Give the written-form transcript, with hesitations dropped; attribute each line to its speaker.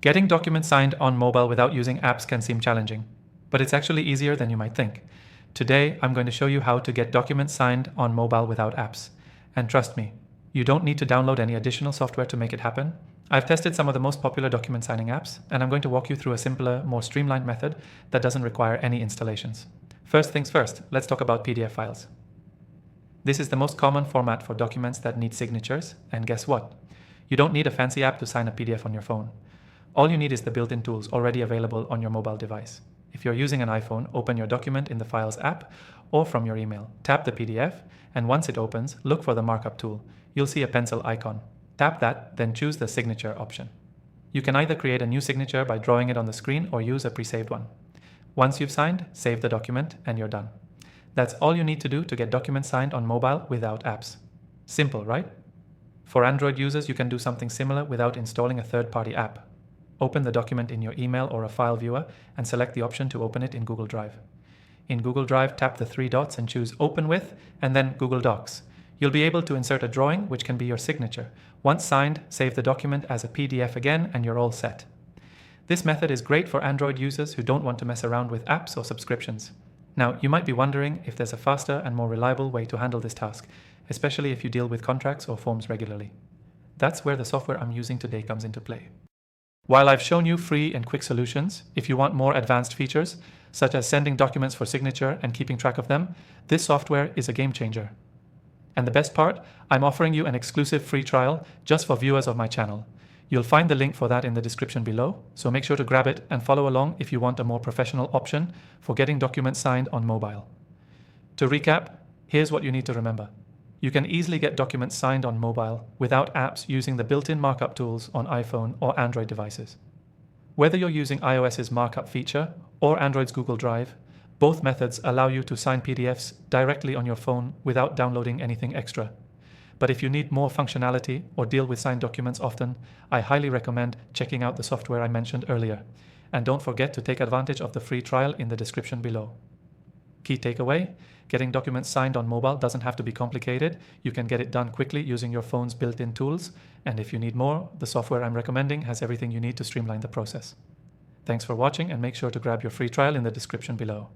Speaker 1: Getting documents signed on mobile without using apps can seem challenging, but it's actually easier than you might think. Today, I'm going to show you how to get documents signed on mobile without apps. And trust me, you don't need to download any additional software to make it happen. I've tested some of the most popular document signing apps, and I'm going to walk you through a simpler, more streamlined method that doesn't require any installations. First things first, let's talk about PDF files. This is the most common format for documents that need signatures, and guess what? You don't need a fancy app to sign a PDF on your phone. All you need is the built-in tools already available on your mobile device. If you're using an iPhone, open your document in the Files app or from your email. Tap the PDF, and once it opens, look for the markup tool. You'll see a pencil icon. Tap that, then choose the signature option. You can either create a new signature by drawing it on the screen or use a pre-saved one. Once you've signed, save the document and you're done. That's all you need to do to get documents signed on mobile without apps. Simple, right? For Android users, you can do something similar without installing a third-party app. Open the document in your email or a file viewer and select the option to open it in Google Drive. In Google Drive, tap the three dots and choose Open With, and then Google Docs. You'll be able to insert a drawing, which can be your signature. Once signed, save the document as a PDF again, and you're all set. This method is great for Android users who don't want to mess around with apps or subscriptions. Now, you might be wondering if there's a faster and more reliable way to handle this task, especially if you deal with contracts or forms regularly. That's where the software I'm using today comes into play. While I've shown you free and quick solutions, if you want more advanced features, such as sending documents for signature and keeping track of them, this software is a game changer. And the best part, I'm offering you an exclusive free trial just for viewers of my channel. You'll find the link for that in the description below, so make sure to grab it and follow along if you want a more professional option for getting documents signed on mobile. To recap, here's what you need to remember. You can easily get documents signed on mobile without apps using the built-in markup tools on iPhone or Android devices. Whether you're using iOS's markup feature or Android's Google Drive, both methods allow you to sign PDFs directly on your phone without downloading anything extra. But if you need more functionality or deal with signed documents often, I highly recommend checking out the software I mentioned earlier. And don't forget to take advantage of the free trial in the description below. Key takeaway, getting documents signed on mobile doesn't have to be complicated. You can get it done quickly using your phone's built-in tools. And if you need more, the software I'm recommending has everything you need to streamline the process. Thanks for watching, and make sure to grab your free trial in the description below.